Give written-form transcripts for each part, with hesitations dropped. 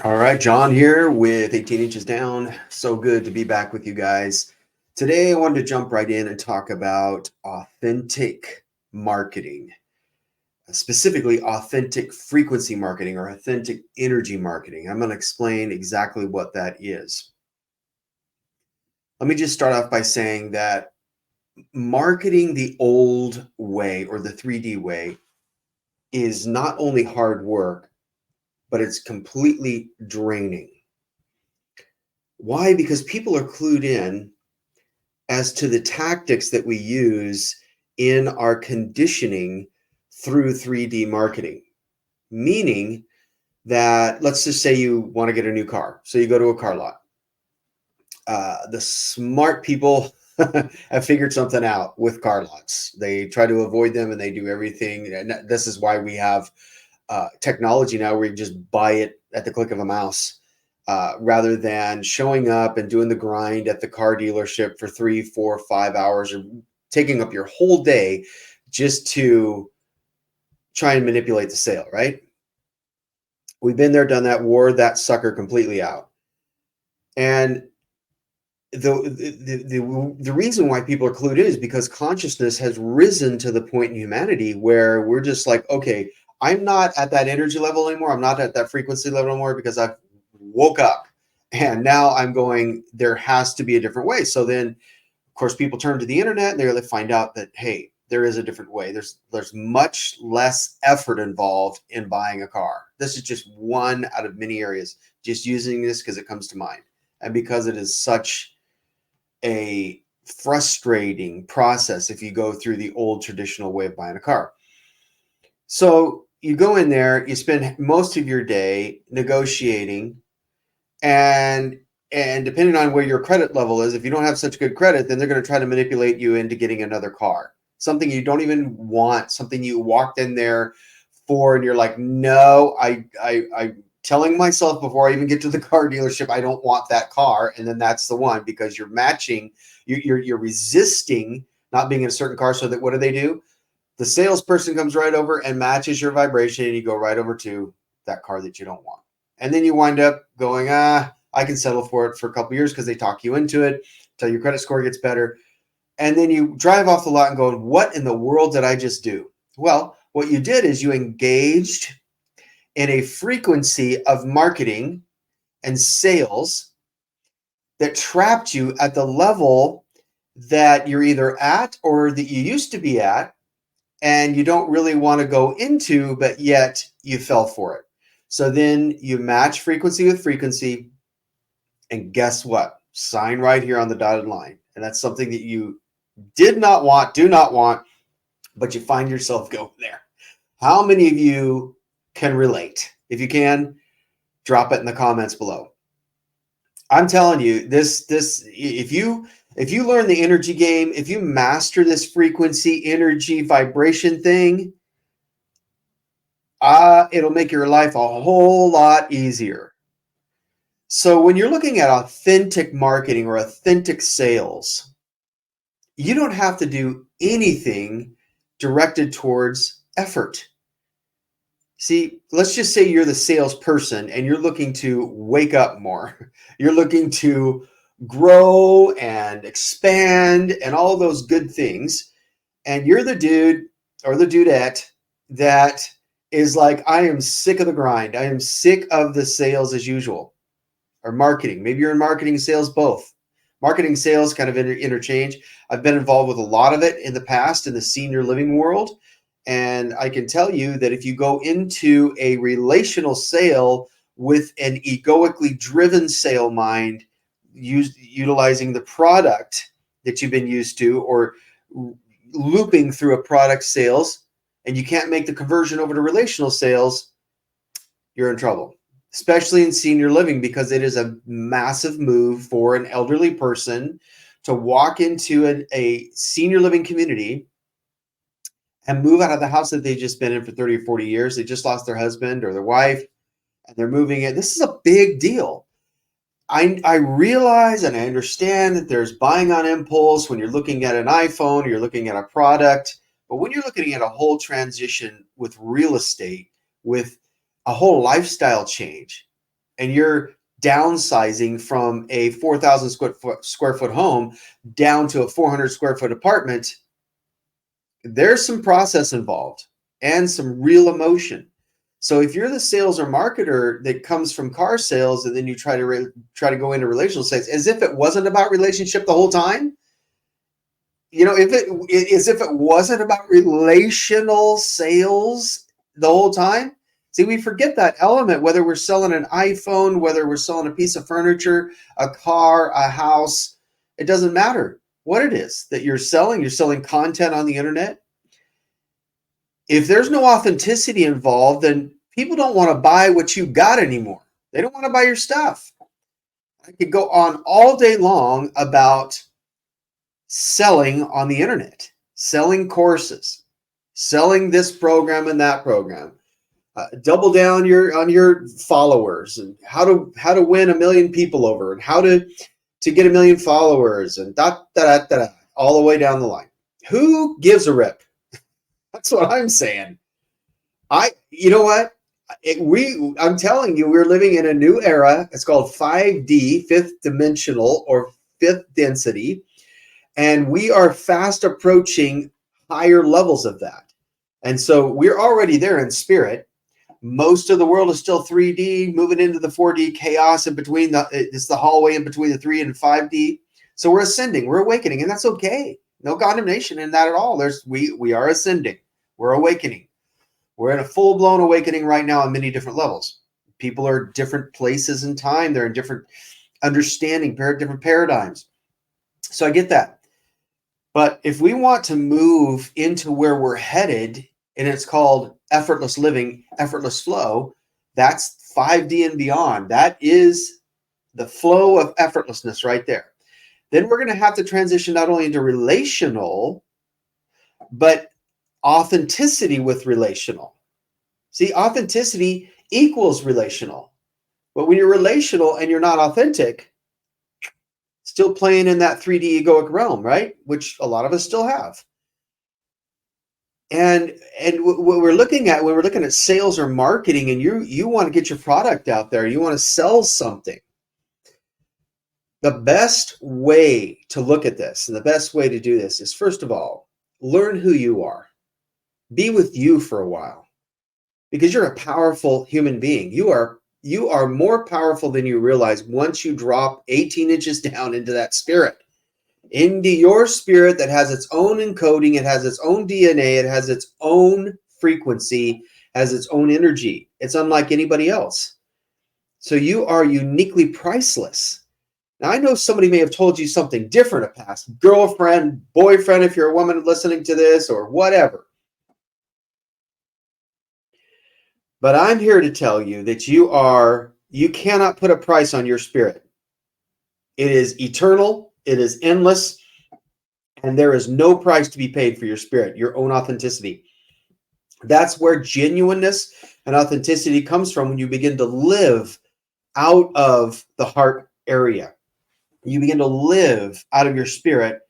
All right, John here with 18 Inches Down. So good to be back with you guys. Today, I wanted to jump right in and talk about authentic marketing, specifically authentic frequency marketing or authentic energy marketing. I'm going to explain exactly what that is. Let me just start off by saying that marketing the old way or the 3D way is not only hard work, but it's completely draining. Why? Because people are clued in as to the tactics that we use in our conditioning through 3D marketing. Meaning that, let's just say you want to get a new car. So you go to a car lot. The smart people have figured something out with car lots. They try to avoid them and they do everything. And this is why we have technology now where you just buy it at the click of a mouse. Rather than showing up and doing the grind at the car dealership for 3, 4, 5 hours or taking up your whole day just to try and manipulate the sale, right? We've been there, done that, wore that sucker completely out. And the reason why people are clued in is because consciousness has risen to the point in humanity where we're just like, okay, I'm not at that energy level anymore. I'm not at that frequency level anymore because I've woke up and now I'm going, there has to be a different way. So then, of course, people turn to the internet and they find out that, hey, there is a different way. There's much less effort involved in buying a car. This is just one out of many areas. Just using this because it comes to mind. And because it is such a frustrating process if you go through the old traditional way of buying a car. So you go in there, you spend most of your day negotiating, and depending on where your credit level is, if you don't have such good credit, then they're going to try to manipulate you into getting another car, something you don't even want, something you walked in there for, and you're like, no, I telling myself before I even get to the car dealership, I don't want that car. And then that's the one, because you're matching, you're resisting not being in a certain car. So that what do? The salesperson comes right over and matches your vibration, and you go right over to that car that you don't want. And then you wind up going, I can settle for it for a couple of years because they talk you into it till your credit score gets better. And then you drive off the lot and go, what in the world did I just do? Well, what you did is you engaged in a frequency of marketing and sales that trapped you at the level that you're either at or that you used to be at, and you don't really want to go into, but yet you fell for it. So then you match frequency with frequency, and guess what? Sign right here on the dotted line. And that's something that you did not want, do not want, but you find yourself going there. How many of you can relate? If you can, drop it in the comments below. I'm telling you, this if you learn the energy game, if you master this frequency, energy, vibration thing, it'll make your life a whole lot easier. So when you're looking at authentic marketing or authentic sales, you don't have to do anything directed towards effort. See, let's just say you're the salesperson and you're looking to wake up more. You're looking to grow and expand and all those good things. And you're the dude or the dudette that is like, I am sick of the grind. I am sick of the sales as usual, or marketing. Maybe you're in marketing, sales, both. Marketing, sales kind of interchange. I've been involved with a lot of it in the past in the senior living world. And I can tell you that if you go into a relational sale with an egoically driven sale mind, utilizing the product that you've been used to, or looping through a product sales, and you can't make the conversion over to relational sales, you're in trouble, especially in senior living, because it is a massive move for an elderly person to walk into a senior living community and move out of the house that they've just been in for 30 or 40 years. They just lost their husband or their wife, and they're moving in. This is a big deal. I realize and I understand that there's buying on impulse when you're looking at an iPhone or you're looking at a product, but when you're looking at a whole transition with real estate, with a whole lifestyle change, and you're downsizing from a 4,000 square foot home down to a 400 square foot apartment, there's some process involved and some real emotion. So if you're the sales or marketer that comes from car sales and then you try to go into relational sales as if it wasn't about relationship the whole time, if it wasn't about relational sales the whole time, see, we forget that element, whether we're selling an iPhone, whether we're selling a piece of furniture, a car, a house, it doesn't matter what it is that you're selling content on the internet. If there's no authenticity involved, then people don't want to buy what you got anymore. They don't want to buy your stuff. I could go on all day long about selling on the internet, selling courses, selling this program and that program, double down on your followers, and how to win 1 million people over, and how to get 1 million followers, and all the way down the line. Who gives a rip? That's what I'm saying. You know what? I'm telling you, we're living in a new era. It's called 5D, fifth dimensional or fifth density. And we are fast approaching higher levels of that. And so we're already there in spirit. Most of the world is still 3D, moving into the 4D chaos in between. It's the hallway in between the 3 and 5D. So we're ascending, we're awakening, and that's okay. No condemnation in that at all. We are ascending, we're awakening. We're in a full-blown awakening right now on many different levels. People are different places in time. They're in different understanding, different paradigms. So I get that. But if we want to move into where we're headed, and it's called effortless living, effortless flow, that's 5D and beyond. That is the flow of effortlessness right there. Then we're going to have to transition not only into relational, but authenticity with relational. See, authenticity equals relational. But when you're relational and you're not authentic, still playing in that 3D egoic realm, right? Which a lot of us still have. And what we're looking at when we're looking at sales or marketing, and you want to get your product out there, you want to sell something. The best way to look at this and the best way to do this is, first of all, learn who you are. Be with you for a while, because you're a powerful human being. You are more powerful than you realize once you drop 18 inches down into that spirit, into your spirit that has its own encoding, it has its own DNA, it has its own frequency, has its own energy. It's unlike anybody else. So you are uniquely priceless. Now, I know somebody may have told you something different, a past girlfriend, boyfriend, if you're a woman listening to this, or whatever. But I'm here to tell you that you cannot put a price on your spirit. It is eternal, it is endless, and there is no price to be paid for your spirit, your own authenticity. That's where genuineness and authenticity comes from when you begin to live out of the heart area. You begin to live out of your spirit.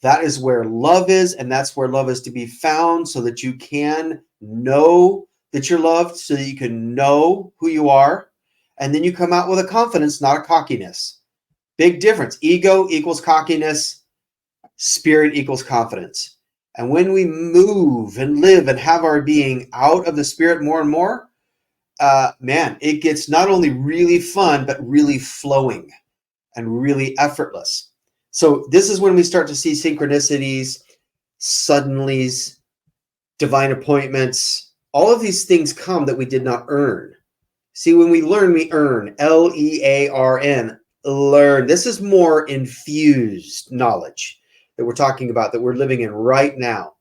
That is where love is, and that's where love is to be found, so that you can know that you're loved, so that you can know who you are, and then you come out with a confidence, not a cockiness. Big difference. Ego equals cockiness. Spirit equals confidence. And when we move and live and have our being out of the spirit more and more, man, it gets not only really fun, but really flowing and really effortless. So this is when we start to see synchronicities, suddenlies, divine appointments. All of these things come that we did not earn. See, when we learn, we earn. Learn. Learn. This is more infused knowledge that we're talking about, that we're living in right now.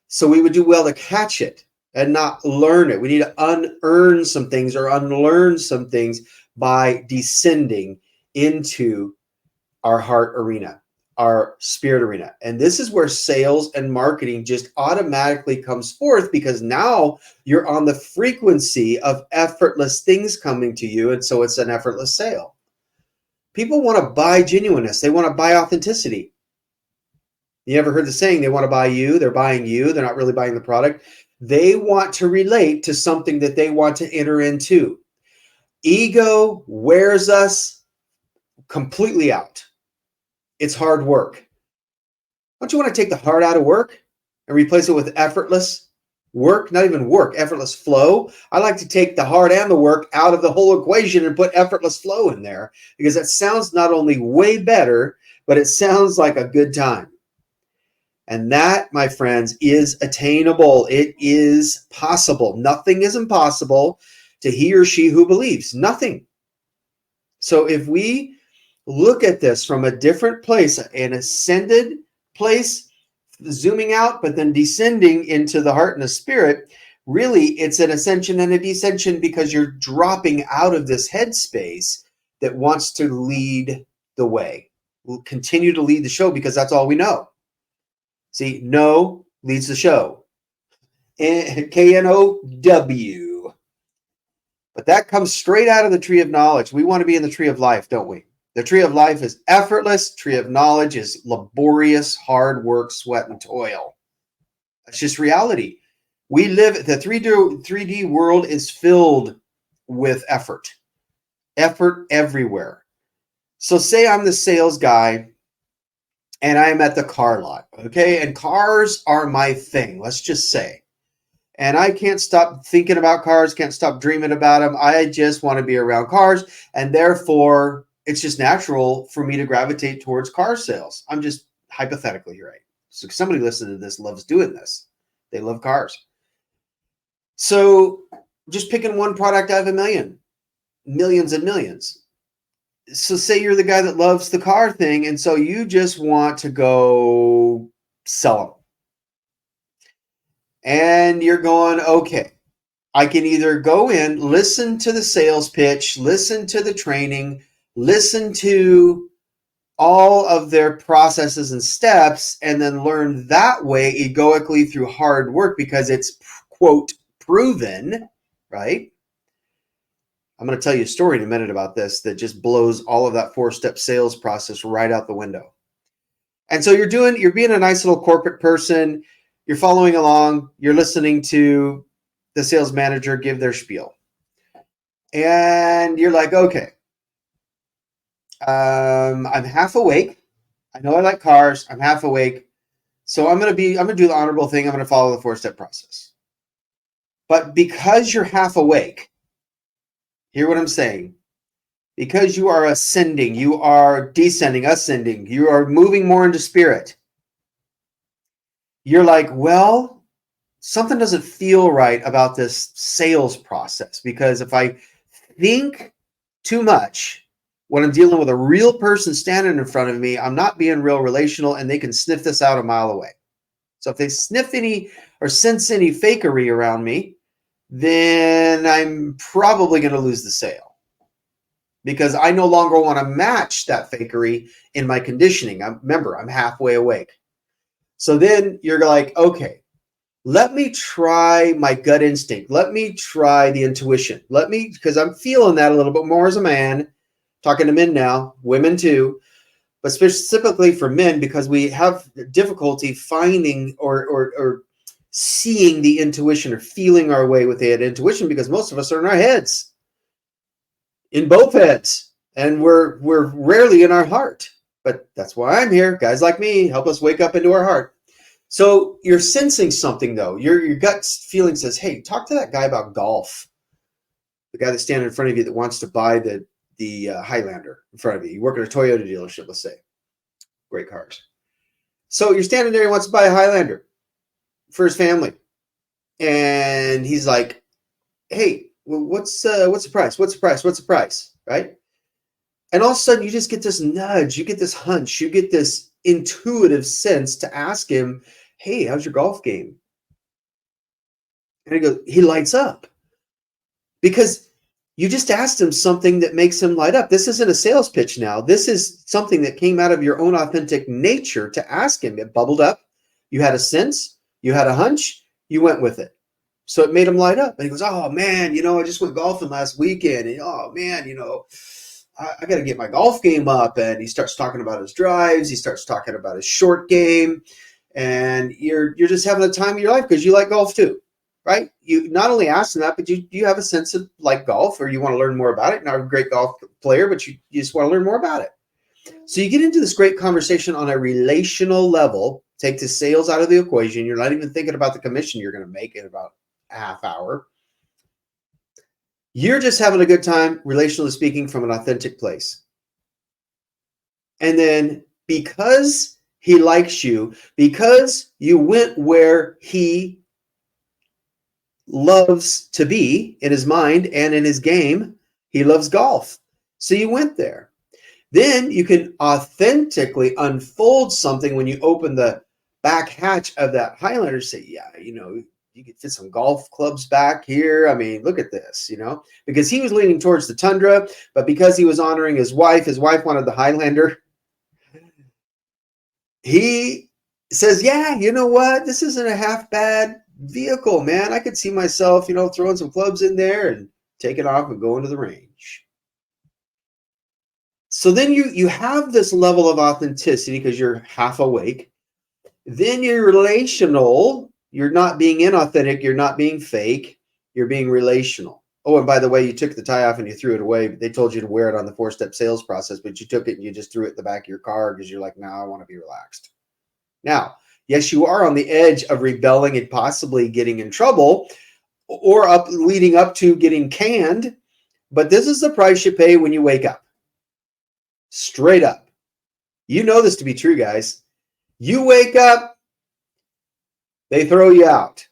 So we would do well to catch it and not learn it. We need to unearn some things or unlearn some things by descending into our heart arena, our spirit arena. And this is where sales and marketing just automatically comes forth, because now you're on the frequency of effortless things coming to you. And so it's an effortless sale. People want to buy genuineness. They want to buy authenticity. You ever heard the saying, they want to buy you, they're buying you, they're not really buying the product. They want to relate to something that they want to enter into. Ego wears us completely out. It's hard work. Don't you want to take the hard out of work and replace it with effortless work? Not even work, effortless flow. I like to take the hard and the work out of the whole equation and put effortless flow in there, because that sounds not only way better, but it sounds like a good time. And that, my friends, is attainable. It is possible. Nothing is impossible to he or she who believes. Nothing. So if we look at this from a different place, an ascended place, zooming out, but then descending into the heart and the spirit, really it's an ascension and a descension, because you're dropping out of this headspace that wants to lead the way. We'll continue to lead the show because that's all we know. See, know leads the show. K-N-O-W. But that comes straight out of the tree of knowledge. We want to be in the tree of life, don't we? The tree of life is effortless. Tree of knowledge is laborious, hard work, sweat, and toil. That's just reality. We live, the 3D world is filled with effort. Effort everywhere. So say I'm the sales guy and I'm at the car lot, okay? And cars are my thing, let's just say. And I can't stop thinking about cars, can't stop dreaming about them. I just want to be around cars. And therefore, it's just natural for me to gravitate towards car sales. I'm just hypothetically here, right? So somebody listening to this loves doing this. They love cars. So just picking one product out of a million, millions and millions. So say you're the guy that loves the car thing, and so you just want to go sell them. And you're going, okay, I can either go in, listen to the sales pitch, listen to the training, listen to all of their processes and steps, and then learn that way egoically through hard work, because it's, quote, proven, right? I'm going to tell you a story in a minute about this that just blows all of that 4-step sales process right out the window. And so you're being a nice little corporate person. You're following along. You're listening to the sales manager give their spiel. And you're like, okay, I'm half awake. I know I like cars. I'm half awake. So I'm going to do the honorable thing. I'm going to follow the 4-step process. But because you're half awake, hear what I'm saying. Because you are ascending, you are descending, ascending, you are moving more into spirit. You're like, well, something doesn't feel right about this sales process, because if I think too much when I'm dealing with a real person standing in front of me, I'm not being real relational, and they can sniff this out a mile away. So if they sniff any or sense any fakery around me, then I'm probably going to lose the sale, because I no longer want to match that fakery in my conditioning. Remember, I'm halfway awake. So then you're like, okay, let me try my gut instinct. Let me try the intuition. Because I'm feeling that a little bit more as a man, talking to men now, women too, but specifically for men, because we have difficulty finding or seeing the intuition, or feeling our way with the intuition, because most of us are in our heads, in both heads, and we're rarely in our heart. But that's why I'm here. Guys like me help us wake up into our heart. So you're sensing something, though. Your gut feeling says, hey, talk to that guy about golf. The guy that's standing in front of you that wants to buy the Highlander in front of you. You work at a Toyota dealership, let's say. Great cars. So you're standing there, he wants to buy a Highlander for his family. And he's like, hey, well, what's the price? What's the price? What's the price? Right? And all of a sudden you just get this nudge, you get this hunch, you get this intuitive sense to ask him, hey, how's your golf game? And he lights up, because you just asked him something that makes him light up. This isn't a sales pitch now. This is something that came out of your own authentic nature to ask him. It bubbled up. You had a sense, you had a hunch, you went with it. So it made him light up. And he goes, oh man, I just went golfing last weekend. And oh man, I got to get my golf game up. And he starts talking about his drives. He starts talking about his short game. And you're just having the time of your life because you like golf too, right? You not only ask them that, but you have a sense of like golf, or you want to learn more about it. Not a great golf player, but you just want to learn more about it. So you get into this great conversation on a relational level. Take the sales out of the equation. You're not even thinking about the commission you're going to make in about a half hour. You're just having a good time, relationally speaking, from an authentic place. And then because he likes you, because you went where he loves to be in his mind and in his game, he loves golf. So you went there. Then you can authentically unfold something when you open the back hatch of that Highlander. Say, yeah, you could fit some golf clubs back here. I mean, look at this, because he was leaning towards the Tundra, but because he was honoring his wife wanted the Highlander. He says, yeah, you know what? This isn't a half bad vehicle, man. I could see myself, throwing some clubs in there and taking off and going to the range. So then you have this level of authenticity because you're half awake. Then you're relational. You're not being inauthentic. You're not being fake. You're being relational. Oh, and by the way, you took the tie off and you threw it away. They told you to wear it on the 4-step sales process, but you took it and you just threw it in the back of your car because you're like, no, I want to be relaxed. Now, yes, you are on the edge of rebelling and possibly getting in trouble or leading up to getting canned, but this is the price you pay when you wake up. Straight up. You know this to be true, guys. You wake up, they throw you out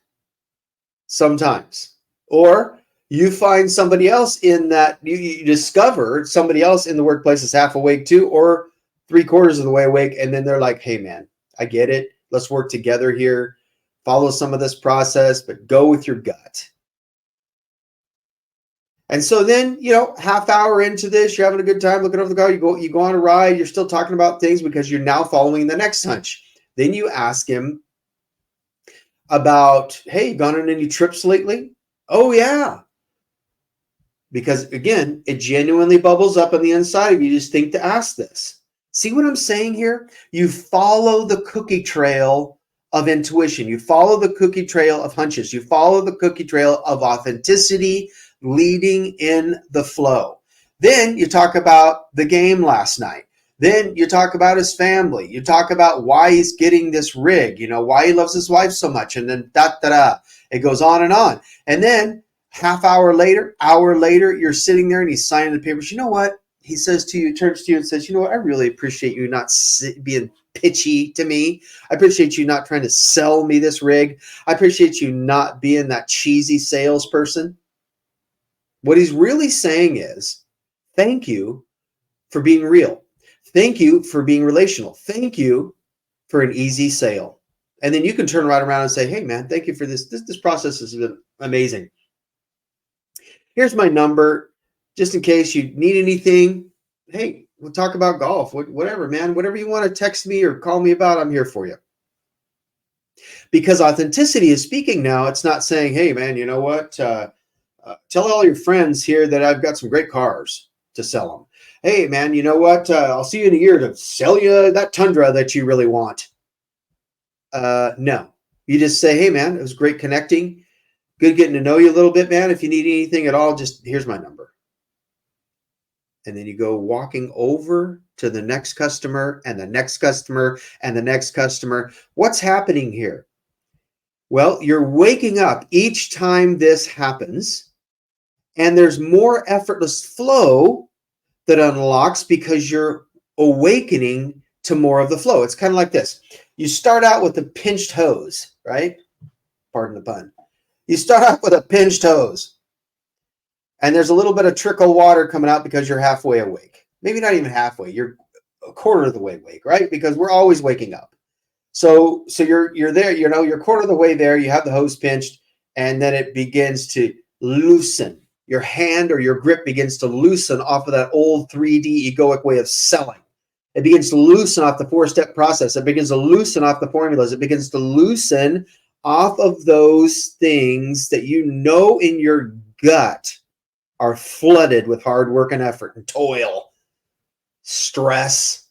sometimes. Or you find somebody else in that, you discover somebody else in the workplace is half awake too, or 3/4 of the way awake, and then they're like, hey man, I get it. Let's work together here. Follow some of this process, but go with your gut. And so then, half hour into this, you're having a good time looking over the car. You go on a ride. You're still talking about things because you're now following the next hunch. Then you ask him about, hey, you gone on any trips lately? Oh, yeah. Because again, it genuinely bubbles up on the inside of you. Just think to ask this. See what I'm saying here? You follow the cookie trail of intuition. You follow the cookie trail of hunches. You follow the cookie trail of authenticity, leading in the flow. Then you talk about the game last night. Then you talk about his family. You talk about why he's getting this rig, why he loves his wife so much. And then it goes on and on. And then hour later, you're sitting there and he's signing the papers. You know what? He says to you, turns to you and says, you know what? I really appreciate you not being pitchy to me. I appreciate you not trying to sell me this rig. I appreciate you not being that cheesy salesperson. What he's really saying is, thank you for being real. Thank you for being relational. Thank you for an easy sale. And then you can turn right around and say, hey, man, thank you for this. This process has been amazing. Here's my number. Just in case you need anything, hey, we'll talk about golf. Whatever, man. Whatever you want to text me or call me about, I'm here for you. Because authenticity is speaking now. It's not saying, hey, man, you know what? Tell all your friends here that I've got some great cars to sell them. Hey, man, you know what? I'll see you in a year to sell you that Tundra that you really want. No. You just say, hey, man, it was great connecting. Good getting to know you a little bit, man. If you need anything at all, just here's my number. And then you go walking over to the next customer and the next customer and the next customer. What's happening here? Well, you're waking up each time this happens, and there's more effortless flow that unlocks because you're awakening to more of the flow. It's kind of like this. You start out with a pinched hose, right? Pardon the pun. You start out with a pinched hose, and there's a little bit of trickle water coming out because you're halfway awake. Maybe not even halfway. You're a quarter of the way awake, right? Because we're always waking up. So you're there, you're quarter of the way there. You have the hose pinched, and then it begins to loosen. Your hand or your grip begins to loosen off of that old 3D egoic way of selling. It begins to loosen off the 4-step process. It begins to loosen off the formulas. It begins to loosen off of those things that you know in your gut are flooded with hard work and effort and toil, stress,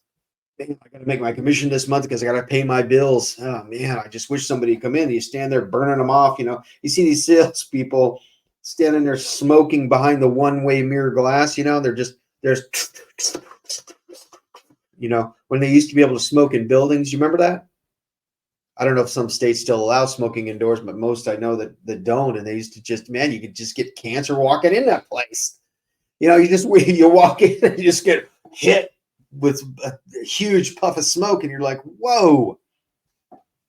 man, I got to make my commission this month because I got to pay my bills. Oh man, I just wish somebody would come in. You stand there burning them off. You see these salespeople standing there smoking behind the one-way mirror glass. There's, when they used to be able to smoke in buildings. You remember that? I don't know if some states still allow smoking indoors, but most I know that don't. And they used to just, man, you could just get cancer walking in that place. You walk in and you just get hit with a huge puff of smoke, and you're like, whoa.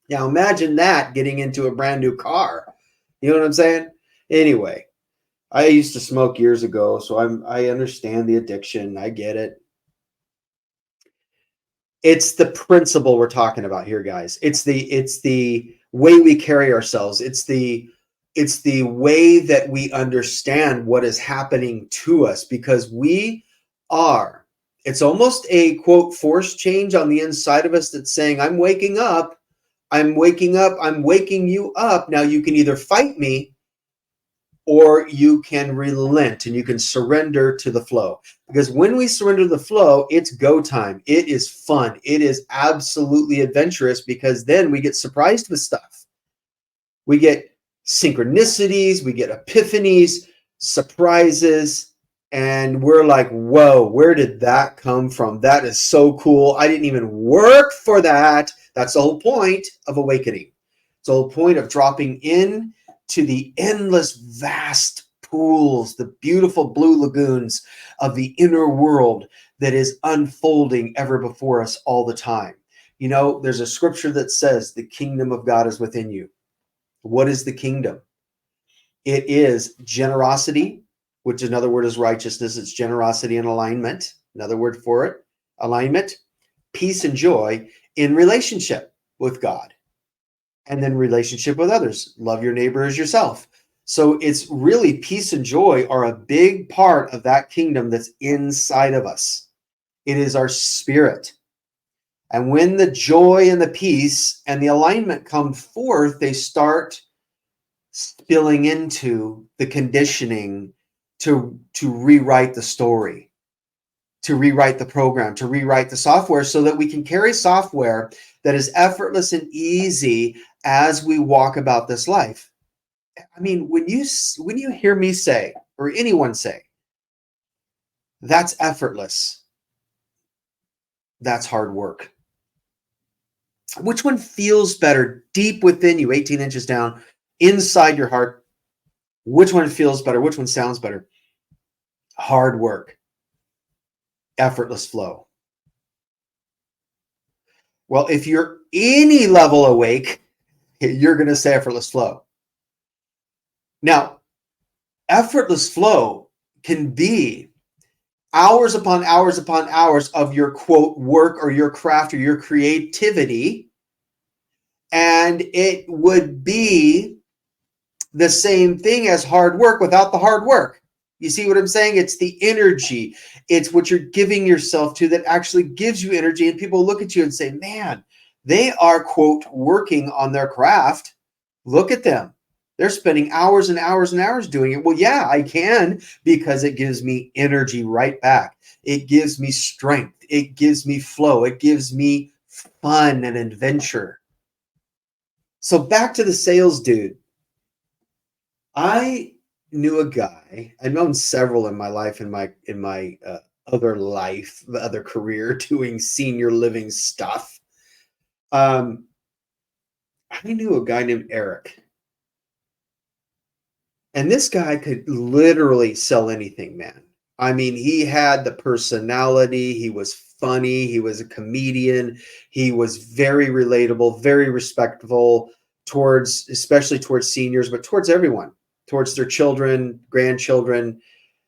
Now imagine that getting into a brand new car. You know what I'm saying? Anyway, I used to smoke years ago, so I understand the addiction. I get it. It's the principle we're talking about here, guys. It's the way we carry ourselves. It's the way that we understand what is happening to us, because we are. It's almost a quote force change on the inside of us that's saying, I'm waking up. I'm waking up. I'm waking you up. Now you can either fight me, or you can relent and you can surrender to the flow. Because when we surrender to the flow, it's go time. It is fun. It is absolutely adventurous, because then we get surprised with stuff. We get synchronicities, we get epiphanies, surprises, and we're like, whoa, where did that come from? That is so cool. I didn't even work for that. That's the whole point of awakening. It's the whole point of dropping in to the endless, vast pools, the beautiful blue lagoons of the inner world that is unfolding ever before us all the time. There's a scripture that says the kingdom of God is within you. What is the kingdom? It is generosity, which another word is righteousness. It's generosity and alignment. Another word for it, alignment, peace and joy in relationship with God. And then relationship with others. Love your neighbor as yourself. So it's really peace and joy are a big part of that kingdom that's inside of us. It is our spirit. And when the joy and the peace and the alignment come forth, they start spilling into the conditioning to rewrite the story, to rewrite the program, to rewrite the software, so that we can carry software that is effortless and easy as we walk about this life. I mean, when you hear me say, or anyone say, that's effortless, that's hard work. Which one feels better deep within you, 18 inches down, inside your heart? Which one feels better? Which one sounds better? Hard work, effortless flow. Well, if you're any level awake, you're going to say effortless flow. Now, effortless flow can be hours upon hours upon hours of your quote work or your craft or your creativity. And it would be the same thing as hard work without the hard work. You see what I'm saying? It's the energy. It's what you're giving yourself to that actually gives you energy. And people look at you and say, man, they are, quote, working on their craft. Look at them. They're spending hours and hours and hours doing it. Well, yeah, I can, because it gives me energy right back. It gives me strength. It gives me flow. It gives me fun and adventure. So back to the sales dude. I knew a guy. I've known several in my life, in my other career, doing senior living stuff. I knew a guy named Eric. And this guy could literally sell anything, man. I mean, he had the personality. He was funny. He was a comedian. He was very relatable, very respectful especially towards seniors, but towards everyone, towards their children, grandchildren.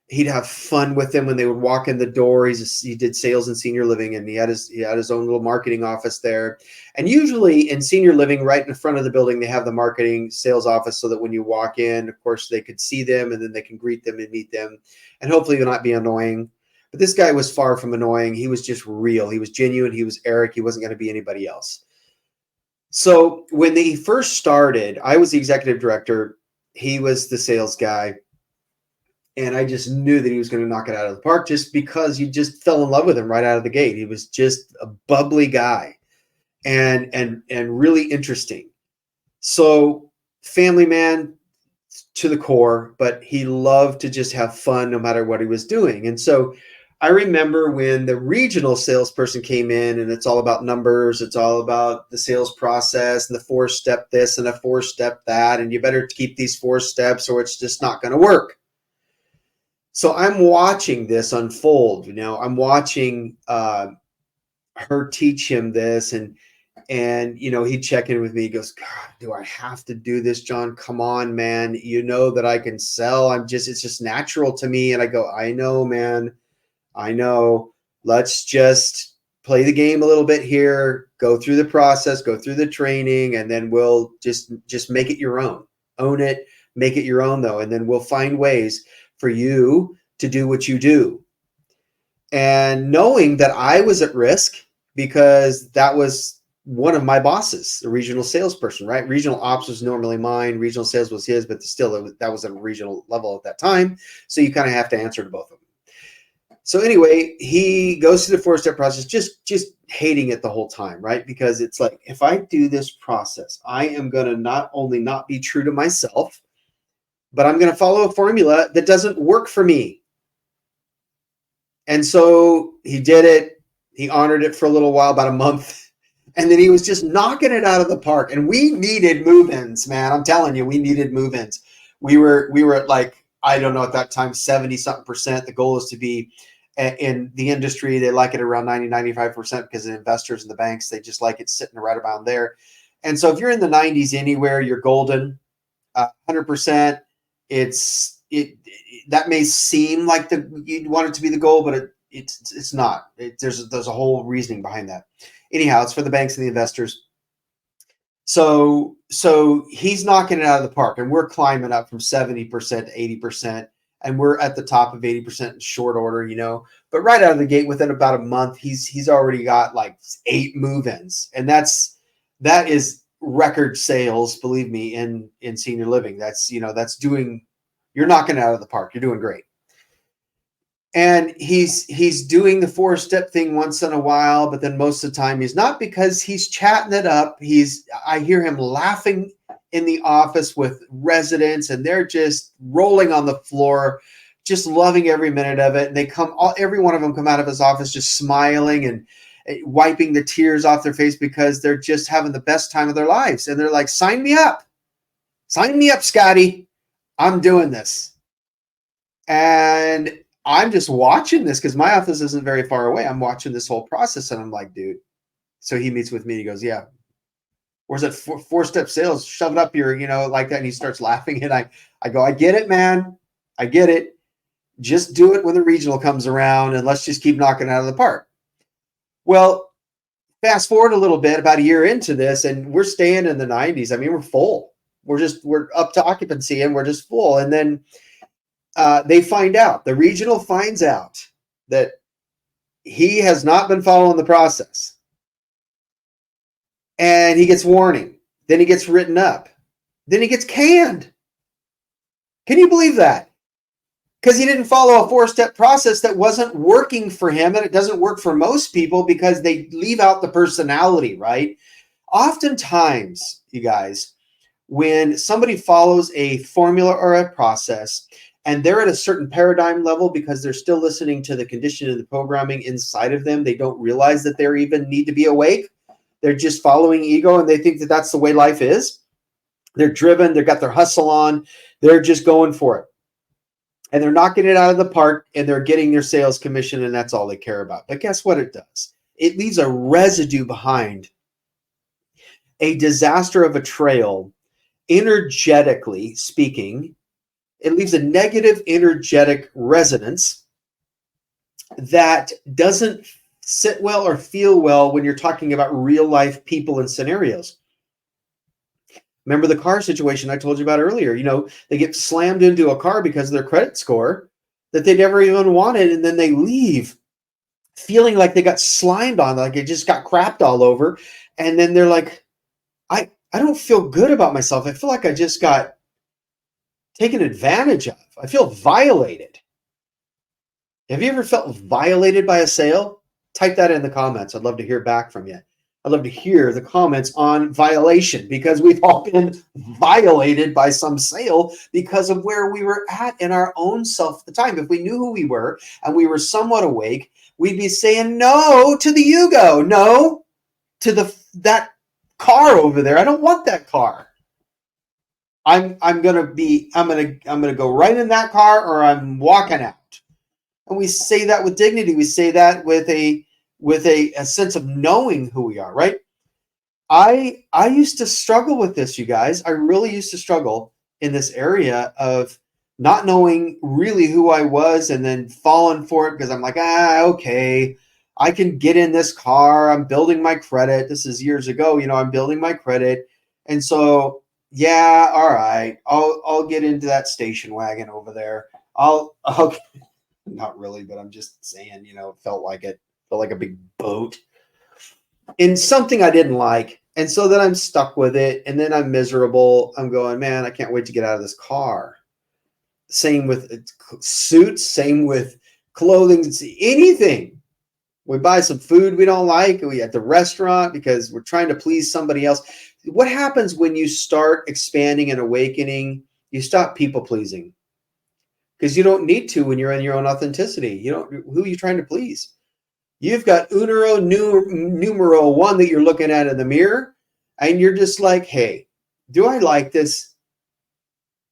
He'd have fun with them when they would walk in the door. He did sales in senior living, and he had his own little marketing office there. And usually in senior living, right in front of the building, they have the marketing sales office, so that when you walk in, of course, they could see them, and then they can greet them and meet them, and hopefully they'll not be annoying. But this guy was far from annoying. He was just real. He was genuine. He was Eric. He wasn't going to be anybody else. So when they first started, I was the executive director. He was the sales guy. And I just knew that he was going to knock it out of the park just because you just fell in love with him right out of the gate. He was just a bubbly guy and really interesting. So family man to the core, but he loved to just have fun no matter what he was doing. And so I remember when the regional salesperson came in, and it's all about numbers, it's all about the sales process and the 4-step this and a 4-step that, and you better keep these 4 steps or it's just not going to work. So I'm watching this unfold. I'm watching her teach him this, and he'd check in with me. He goes, God, do I have to do this, John? Come on, man. You know that I can sell. It's just natural to me. And I go, I know, man. I know. Let's just play the game a little bit here, go through the process, go through the training, and then we'll just make it your own. Own it, make it your own, though. And then we'll find ways for you to do what you do. And knowing that I was at risk because that was one of my bosses, the regional salesperson, right? Regional ops was normally mine. Regional sales was his, but still that was at a regional level at that time. So you kind of have to answer to both of them. So anyway, he goes through the 4-step process, just hating it the whole time, right? Because it's like, if I do this process, I am going to not only not be true to myself, but I'm going to follow a formula that doesn't work for me. And so he did it. He honored it for a little while, about a month. And then he was just knocking it out of the park. And we needed move-ins, man. I'm telling you, we needed move-ins. We were at like, I don't know, at that time, 70-something%. The goal is to be in the industry. They like it around 90-95% because the investors and the banks, they just like it sitting right around there. And so if you're in the 90s anywhere, you're golden. 100%. That may seem like you'd want it to be the goal, but it's not. There's a whole reasoning behind that. Anyhow, it's for the banks and the investors. So he's knocking it out of the park, and we're climbing up from 70% to 80%, and we're at the top of 80% in short order, But right out of the gate, within about a month, he's already got like 8 move-ins, and that is record sales, believe me, in senior living. That's you're knocking it out of the park. You're doing great. And he's doing the 4-step thing once in a while, but then most of the time he's not, because he's chatting it up. I hear him laughing in the office with residents, and they're just rolling on the floor, just loving every minute of it. And every one of them come out of his office just smiling and wiping the tears off their face because they're just having the best time of their lives. And they're like, sign me up, Scotty. I'm doing this. And I'm just watching this because my office isn't very far away. I'm watching this whole process, and I'm like, dude. So he meets with me. He goes, yeah. Where's that 4-step sales? Shove it up here, like that. And he starts laughing. And I go, I get it, man. I get it. Just do it when the regional comes around, and let's just keep knocking it out of the park. Well, fast forward a little bit, about a year into this, and we're staying in the 90s. I mean, we're full. We're up to occupancy, and we're just full. And then the regional finds out that he has not been following the process. And he gets warning. Then he gets written up. Then he gets canned. Can you believe that? Because he didn't follow a 4-step process that wasn't working for him, and it doesn't work for most people because they leave out the personality, right? Oftentimes, you guys, when somebody follows a formula or a process, and they're at a certain paradigm level because they're still listening to the condition of the programming inside of them, they don't realize that they even need to be awake. They're just following ego, and they think that that's the way life is. They're driven. They've got their hustle on. They're just going for it. And they're knocking it out of the park, and they're getting their sales commission, and that's all they care about. But guess what it does? It leaves a residue behind, a disaster of a trail, energetically speaking. It leaves a negative energetic resonance that doesn't sit well or feel well when you're talking about real life people and scenarios. Remember the car situation I told you about earlier? They get slammed into a car because of their credit score that they never even wanted, and then they leave feeling like they got slimed on, like it just got crapped all over. And then they're like, I don't feel good about myself. I feel like I just got taken advantage of. I feel violated. Have you ever felt violated by a sale? Type that in the comments. I'd love to hear back from you. I'd love to hear the comments on violation, because we've all been violated by some sale because of where we were at in our own self at the time. If we knew who we were and we were somewhat awake, we'd be saying no to the ego, no to that car over there. I don't want that car. I'm gonna go right in that car, or I'm walking out. And we say that with dignity. We say that with a sense of knowing who we are, right? I used to struggle with this, you guys. I really used to struggle in this area of not knowing really who I was, and then falling for it because I'm like, okay, I can get in this car. I'm building my credit. This is years ago, I'm building my credit. And so, yeah, all right, I'll get into that station wagon over there. I'll not really, but I'm just saying, it felt like a big boat in something I didn't like. And so then I'm stuck with it, and then I'm miserable. I'm going, man, I can't wait to get out of this car. Same with suits, same with clothing, anything. We buy some food we don't like, we at the restaurant because we're trying to please somebody else. What happens when you start expanding and awakening? You stop people pleasing, because you don't need to when you're in your own authenticity. Who are you trying to please? You've got numero one that you're looking at in the mirror, and you're just like, hey, do I like this?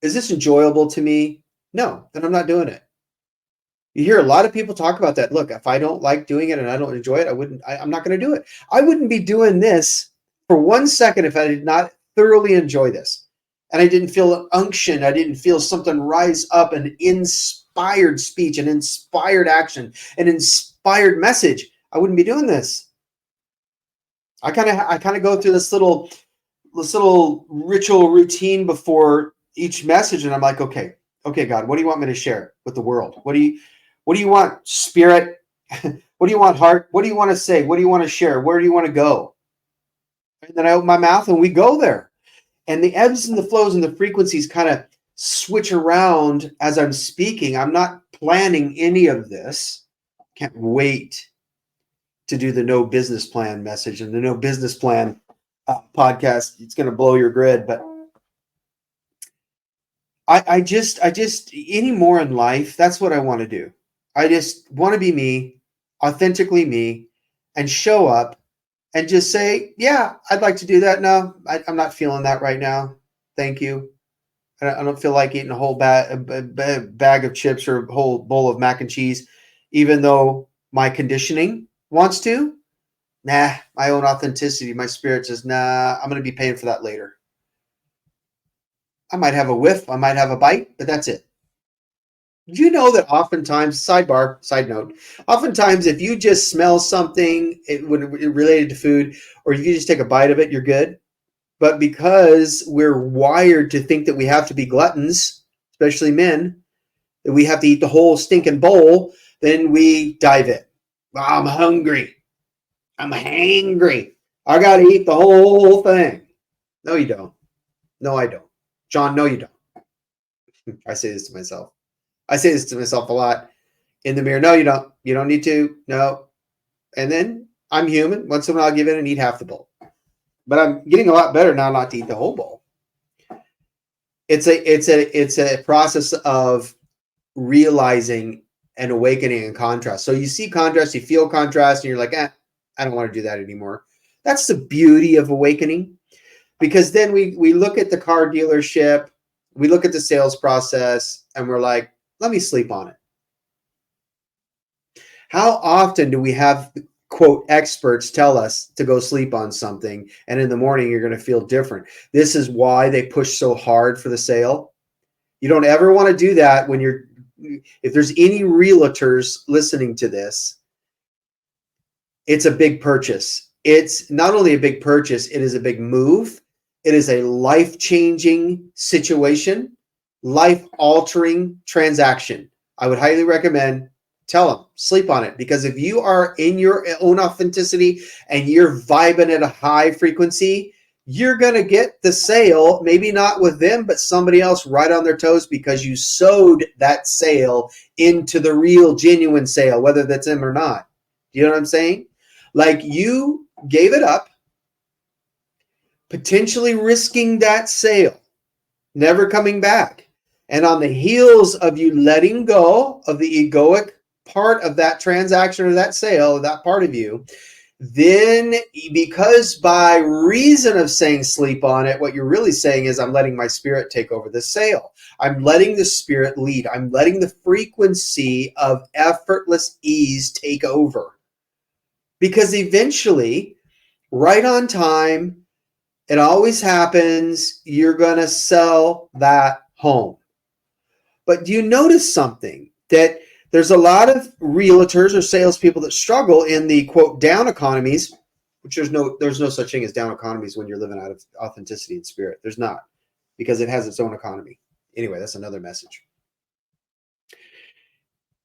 Is this enjoyable to me? No, then I'm not doing it. You hear a lot of people talk about that. Look, if I don't like doing it and I don't enjoy it, I'm not going to do it. I wouldn't be doing this for 1 second if I did not thoroughly enjoy this. And I didn't feel an unction. I didn't feel something rise up, an inspired speech, an inspired action, an inspired message. I wouldn't be doing this. I kind of go through this little ritual routine before each message, and I'm like, okay, God, what do you want me to share with the world? What do you want, spirit? What do you want, heart? What do you want to say? What do you want to share? Where do you want to go? And then I open my mouth and we go there. And the ebbs and the flows and the frequencies kind of switch around as I'm speaking. I'm not planning any of this. Can't wait to do the No Business Plan message and the No Business Plan podcast. It's going to blow your grid. But I just any more in life, that's what I want to do. I just want to be me, authentically me, and show up and just say, yeah, I'd like to do that. No, I'm not feeling that right now. Thank you. I don't feel like eating a whole bag of chips or a whole bowl of mac and cheese, even though my conditioning wants to. Nah, my own authenticity, my spirit says, nah, I'm going to be paying for that later. I might have a whiff, I might have a bite, but that's it. You know that oftentimes, side note, oftentimes if you just smell something related to food, or if you just take a bite of it, you're good. But because we're wired to think that we have to be gluttons, especially men, that we have to eat the whole stinking bowl, then we dive in. I'm hungry. I'm hangry. I got to eat the whole thing. No, you don't. No, I don't. John, no, you don't. I say this to myself. I say this to myself a lot in the mirror. No, you don't. You don't need to. No. And then I'm human. Once in a while, I'll give in and eat half the bowl. But I'm getting a lot better now not to eat the whole bowl. It's a process of realizing and awakening and contrast. So you see contrast, you feel contrast, and you're like, I don't want to do that anymore. That's the beauty of awakening, because then we look at the car dealership, we look at the sales process, and we're like, let me sleep on it. How often do we have, quote, experts tell us to go sleep on something, and in the morning you're going to feel different? This is why they push so hard for the sale. You don't ever want to do that if there's any realtors listening to this. It's a big purchase. It's not only a big purchase, it is a big move. It is a life-changing situation, life-altering transaction. I would highly recommend, tell them, sleep on it. Because if you are in your own authenticity and you're vibing at a high frequency, you're going to get the sale, maybe not with them, but somebody else right on their toes because you sowed that sale into the real, genuine sale, whether that's them or not. Do you know what I'm saying? Like you gave it up, potentially risking that sale, never coming back. And on the heels of you letting go of the egoic part of that transaction or that sale, that part of you, then because by reason of saying sleep on it, what you're really saying is I'm letting my spirit take over the sale. I'm letting the spirit lead. I'm letting the frequency of effortless ease take over. Because eventually, right on time, it always happens, you're going to sell that home. But do you notice something? That there's a lot of realtors or salespeople that struggle in the quote down economies, which there's no such thing as down economies when you're living out of authenticity and spirit. There's not, because it has its own economy. Anyway, that's another message.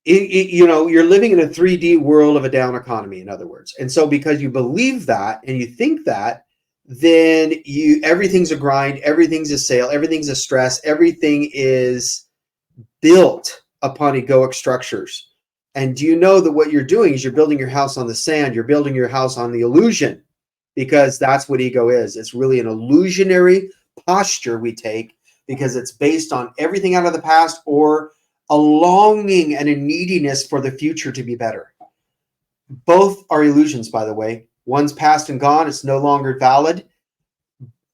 You're living in a 3D world of a down economy, in other words. And so because you believe that and you think that, then everything's a grind, everything's a sale, everything's a stress, everything is built upon egoic structures. And do you know that what you're doing is you're building your house on the sand, you're building your house on the illusion, because that's what ego is. It's really an illusionary posture we take because it's based on everything out of the past or a longing and a neediness for the future to be better. Both are illusions, by the way. One's past and gone, it's no longer valid,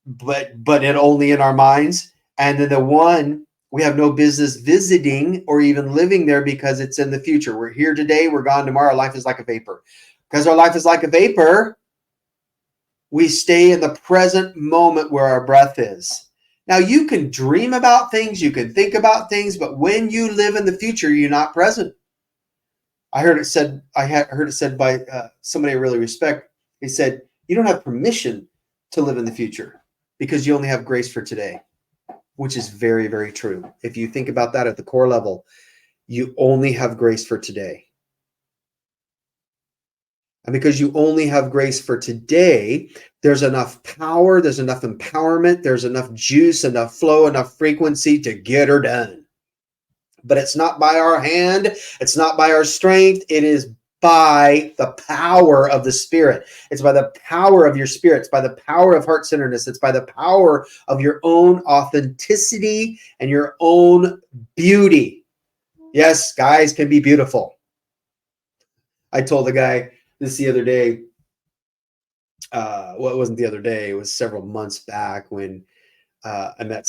but it only in our minds. And then the one we have no business visiting or even living there because it's in the future. We're here today, we're gone tomorrow. Life is like a vapor. Because our life is like a vapor, we stay in the present moment where our breath is. Now, you can dream about things, you can think about things, but when you live in the future, you're not present. I heard it said by somebody I really respect. He said, you don't have permission to live in the future because you only have grace for today, which is very, very true. If you think about that at the core level, you only have grace for today. And because you only have grace for today, there's enough power, there's enough empowerment, there's enough juice, enough flow, enough frequency to get her done. But it's not by our hand, it's not by our strength, it is by the power of the spirit. It's by the power of your spirit. It's by the power of heart-centeredness. It's by the power of your own authenticity and your own beauty. Yes, guys can be beautiful. I told the guy this the other day. Well, it wasn't the other day. It was several months back when I met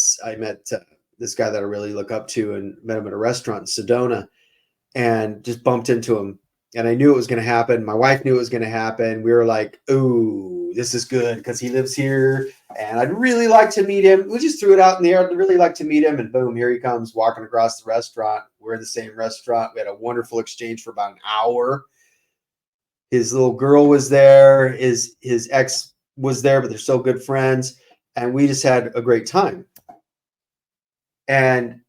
this guy that I really look up to and met him at a restaurant in Sedona and just bumped into him. And I knew it was going to happen. My wife knew it was going to happen. We were like, ooh, this is good because he lives here and I'd really like to meet him. We just threw it out in the air. I'd really like to meet him. And boom, here he comes walking across the restaurant. We're in the same restaurant. We had a wonderful exchange for about an hour. His little girl was there. His ex was there, but they're so good friends. And we just had a great time. And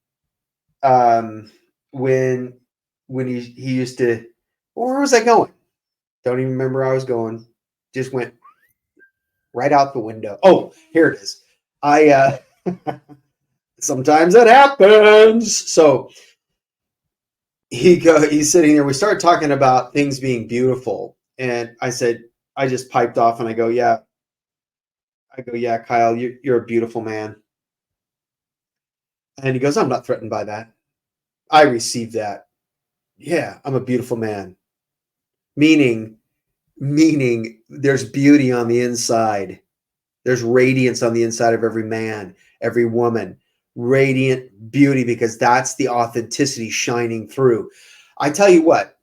when he used to, where was I going? Don't even remember where I was going. Just went right out the window. Oh, here it is. Sometimes that happens. So he's sitting there. We started talking about things being beautiful. And I said, I just piped off and I go, yeah, Kyle, you're a beautiful man. And he goes, I'm not threatened by that. I received that. Yeah, I'm a beautiful man. Meaning there's beauty on the inside. There's radiance on the inside of every man, every woman. Radiant beauty, because that's the authenticity shining through. I tell you what,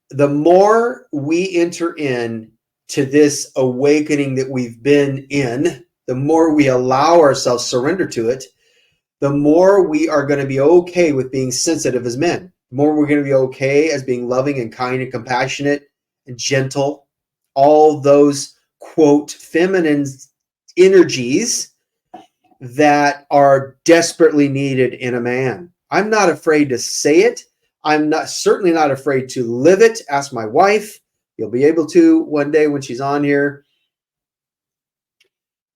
the more we enter in to this awakening that we've been in, the more we allow ourselves surrender to it, the more we are going to be okay with being sensitive as men. The more we're going to be okay as being loving and kind and compassionate and gentle. All those, quote, feminine energies that are desperately needed in a man. I'm not afraid to say it. I'm certainly not afraid to live it. Ask my wife. You'll be able to one day when she's on here.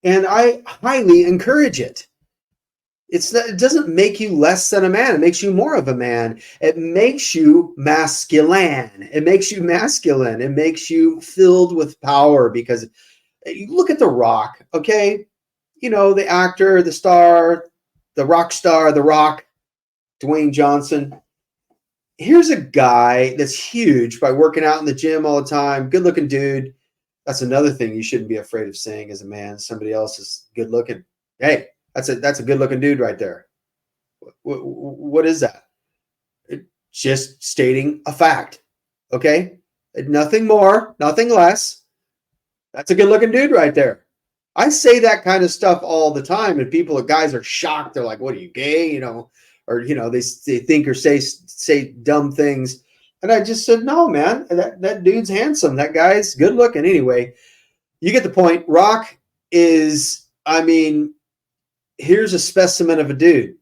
And I highly encourage it. It doesn't make you less than a man. It makes you more of a man. It makes you masculine. It makes you masculine. It makes you filled with power because you look at The Rock, okay? You know, the actor, the star, the rock star, The Rock, Dwayne Johnson. Here's a guy that's huge by working out in the gym all the time, good looking dude. That's another thing you shouldn't be afraid of saying as a man. Somebody else is good looking. Hey, that's a good looking dude right there. What is that? Just stating a fact. Okay, nothing more, nothing less. That's a good looking dude right there. I say that kind of stuff all the time, and guys are shocked. They're like, "What are you, gay?" You know, or they think or say dumb things. And I just said, "No, man, that dude's handsome. That guy's good looking." Anyway, you get the point. Rock is, I mean, here's a specimen of a dude,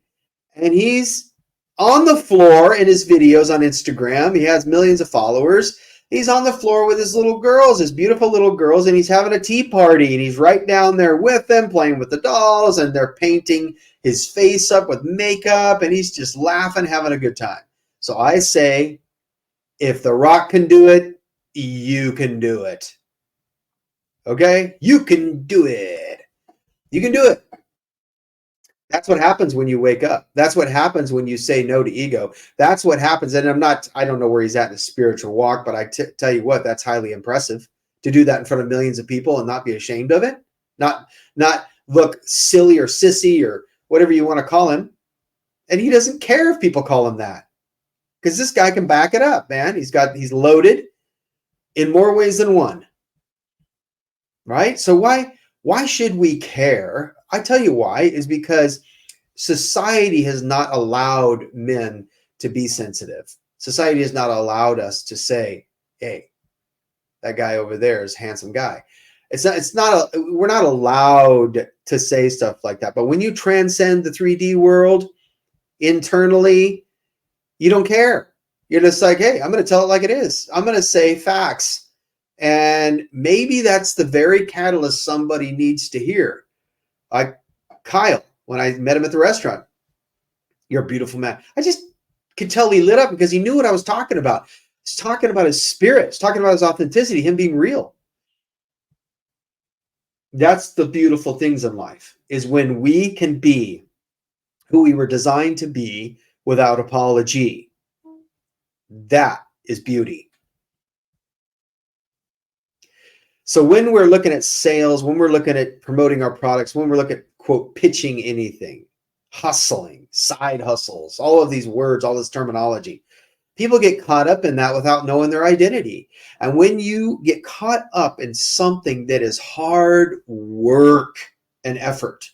and he's on the floor in his videos on Instagram. He has millions of followers. He's on the floor with his little girls, his beautiful little girls, and he's having a tea party. And he's right down there with them, playing with the dolls, and they're painting his face up with makeup, and he's just laughing, having a good time. So I say, if The Rock can do it, you can do it. Okay? You can do it. You can do it. That's what happens when you wake up. That's what happens when you say no to ego. That's what happens. And I don't know where he's at in his spiritual walk, but tell you what, that's highly impressive to do that in front of millions of people and not be ashamed of it. Not look silly or sissy or whatever you want to call him. And he doesn't care if people call him that because this guy can back it up, man. He's loaded in more ways than one. Right? So why should we care? I tell you why, is because society has not allowed men to be sensitive. Society has not allowed us to say, hey, that guy over there is a handsome guy. We're not allowed to say stuff like that. But when you transcend the 3D world internally, you don't care. You're just like, hey, I'm going to tell it like it is. I'm going to say facts. And maybe that's the very catalyst somebody needs to hear. Like Kyle, when I met him at the restaurant, you're a beautiful man. I just could tell he lit up because he knew what I was talking about. He's talking about his spirit. He's talking about his authenticity, him being real. That's the beautiful things in life, is when we can be who we were designed to be without apology. That is beauty. So when we're looking at sales, when we're looking at promoting our products, when we're looking at, quote, pitching anything, hustling, side hustles, all of these words, all this terminology, people get caught up in that without knowing their identity. And when you get caught up in something that is hard work and effort,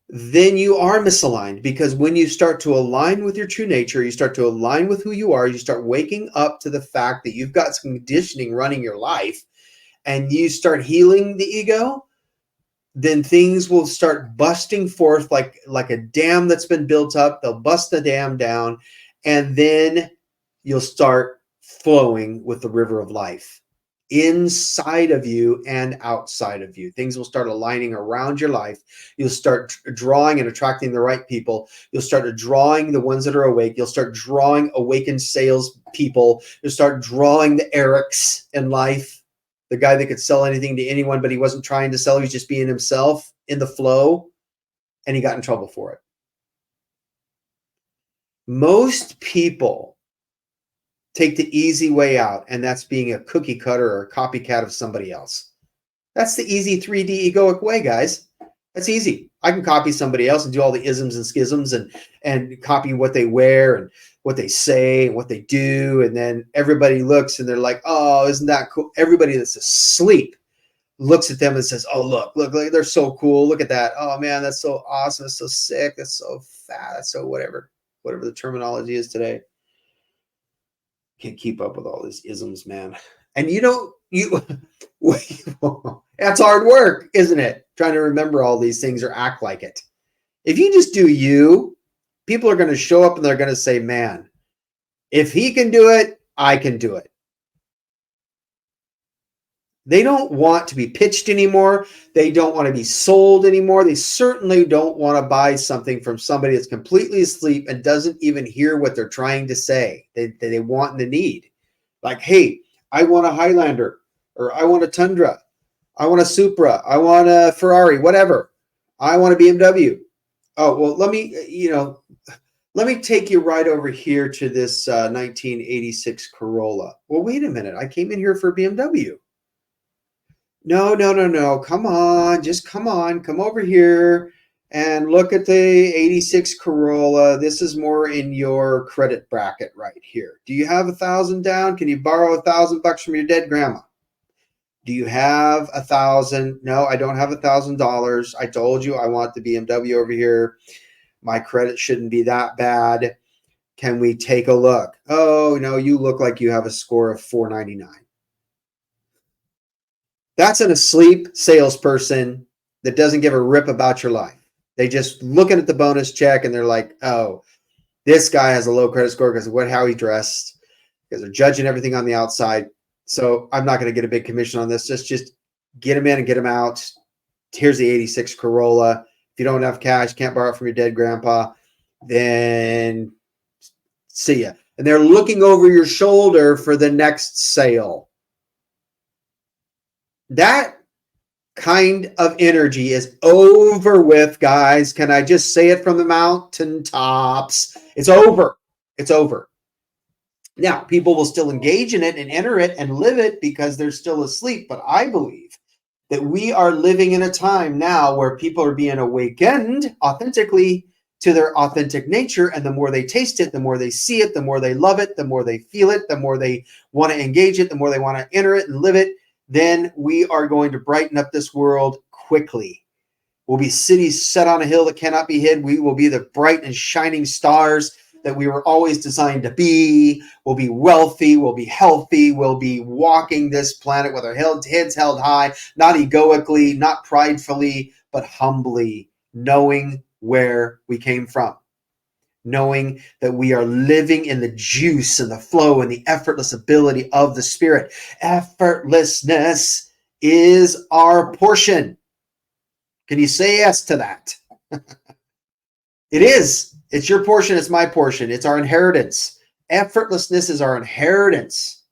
then you are misaligned, because when you start to align with your true nature, you start to align with who you are, you start waking up to the fact that you've got some conditioning running your life, and you start healing the ego, then things will start busting forth like a dam that's been built up. They'll bust the dam down, and then you'll start flowing with the river of life inside of you and outside of you. Things will start aligning around your life. You'll start drawing and attracting the right people. You'll start drawing the ones that are awake. You'll start drawing awakened sales people. You'll start drawing the Erics in life, the guy that could sell anything to anyone, but he wasn't trying to sell. He was just being himself in the flow, and he got in trouble for it. Most people take the easy way out, and that's being a cookie cutter or a copycat of somebody else. That's the easy 3D egoic way, guys. That's easy. I can copy somebody else and do all the isms and schisms and copy what they wear and what they say and what they do. And then everybody looks and they're like, oh, isn't that cool? Everybody that's asleep looks at them and says, oh, look, they're so cool. Look at that. Oh, man, that's so awesome. That's so sick. That's so fat. That's so whatever the terminology is today. Can't keep up with all these isms, man. And that's hard work, isn't it? Trying to remember all these things or act like it. If you just do you, people are going to show up and they're going to say, man, if he can do it, I can do it. They don't want to be pitched anymore. They don't want to be sold anymore. They certainly don't want to buy something from somebody that's completely asleep and doesn't even hear what they're trying to say. They want and they need. Like, hey, I want a Highlander, or I want a Tundra, I want a Supra, I want a Ferrari, whatever. I want a BMW. Oh, well, let me take you right over here to this 1986 Corolla. Well, wait a minute. I came in here for a BMW. No, no, no, no. Come on. Just come on. Come over here and look at the 86 Corolla. This is more in your credit bracket right here. Do you have 1,000 down? Can you borrow $1,000 from your dead grandma? Do you have 1,000? No, I don't have $1,000. I told you I want the BMW over here. My credit shouldn't be that bad. Can we take a look? Oh, no, you look like you have a score of 499. That's an asleep salesperson that doesn't give a rip about your life. They just looking at the bonus check and they're like, oh, this guy has a low credit score because of how he dressed, because they're judging everything on the outside. So I'm not going to get a big commission on this. Just get him in and get him out. Here's the 86 Corolla. If you don't have cash, can't borrow it from your dead grandpa, then see ya. And they're looking over your shoulder for the next sale. That kind of energy is over with, guys. Can I just say it from the mountaintops? It's over. It's over. Now, people will still engage in it and enter it and live it because they're still asleep. But I believe that we are living in a time now where people are being awakened authentically to their authentic nature. And the more they taste it, the more they see it, the more they love it, the more they feel it, the more they want to engage it, the more they want to enter it and live it. Then we are going to brighten up this world quickly. We'll be cities set on a hill that cannot be hid. We will be the bright and shining stars that we were always designed to be. We'll be wealthy. We'll be healthy. We'll be walking this planet with our heads held high, not egoically, not pridefully, but humbly, knowing where we came from. Knowing that we are living in the juice and the flow and the effortless ability of the Spirit. Effortlessness is our portion. Can you say yes to that? It is. It's your portion. It's my portion. It's our inheritance. Effortlessness is our inheritance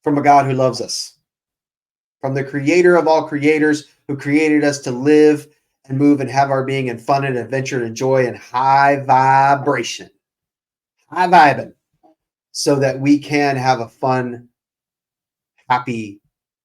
from a God who loves us, from the creator of all creators who created us to live and move and have our being in fun and adventure and joy and high vibration, high vibing, so that we can have a fun, happy,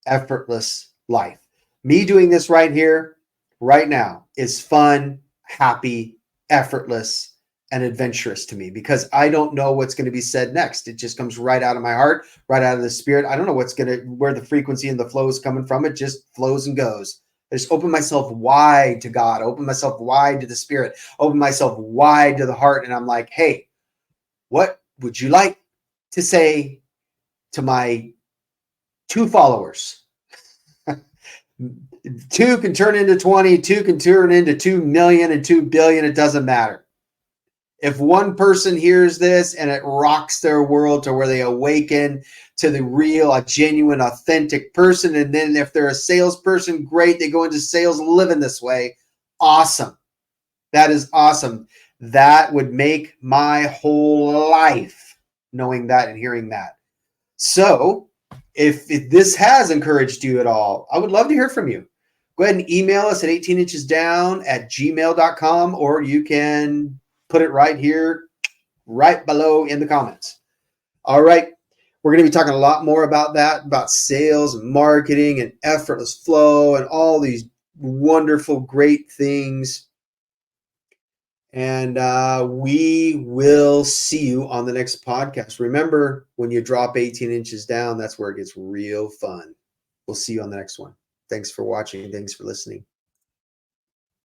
effortless life. Me doing this right here, right now, is fun, happy, effortless, and adventurous to me because I don't know what's going to be said next. It just comes right out of my heart, right out of the spirit. I don't know where the frequency and the flow is coming from. It just flows and goes. I just open myself wide to God, open myself wide to the Spirit, open myself wide to the heart. And I'm like, hey, what would you like to say to my 2 followers? 2 can turn into 20, 2 can turn into 2 million and 2 billion. It doesn't matter. If one person hears this and it rocks their world to where they awaken to the real, a genuine, authentic person, and then if they're a salesperson, great, they go into sales living this way. Awesome. That is awesome. That would make my whole life knowing that and hearing that. So if this has encouraged you at all, I would love to hear from you. Go ahead and email us at 18inchesdown@gmail.com, or you can put it right here, right below in the comments. All right. We're going to be talking a lot more about that, about sales and marketing and effortless flow and all these wonderful, great things. And we will see you on the next podcast. Remember, when you drop 18 inches down, that's where it gets real fun. We'll see you on the next one. Thanks for watching. Thanks for listening.